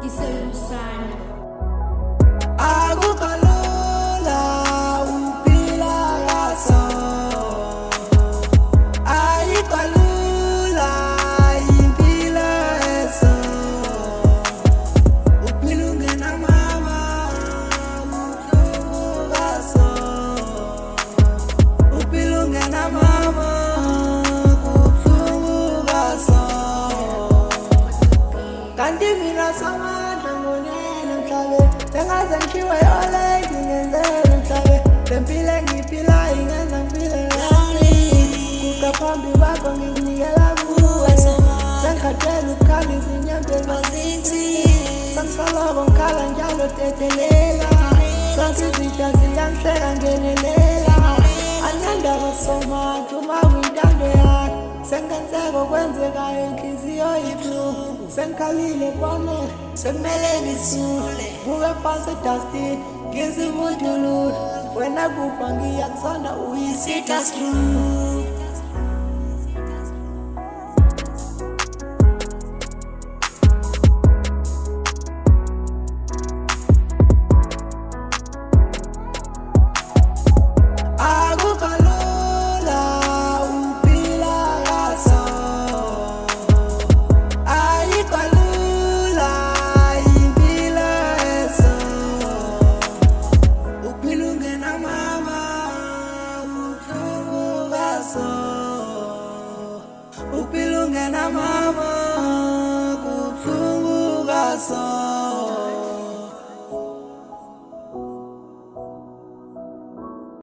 iselusana akukalula uphila kaso ayikalula impilo eso uphila ungena mama ubuhlungu kaso uphila ungena mama kubuhlungu kaso kanti mina samandla ngonene emhlabeni sengaze ngikhiwe yole ngingenzele emhlabeni lempilo engiyiphilayo ingenza ngifile lonely kukaphambi kwakho ngikunikela kuwe sengikhathele ukukhala izinyembezi azithi sengisaloko ngikhala njalo tetelela sonke izitha ziyangihleka ngenelela anendaba somantu uma kuyintando yakho sengenzeka okwenzekayo inhliziyo ibuhlungu sengikhalile kone sekumele ngisule buke phansi edustini ngizibudulule wena kufa ngiyakusanda uyisitha screw akukalula uphila kaso ayikalula impilo eso uphila ungena mama ubuhlungu kaso uphila ungena mama kubuhlungu kaso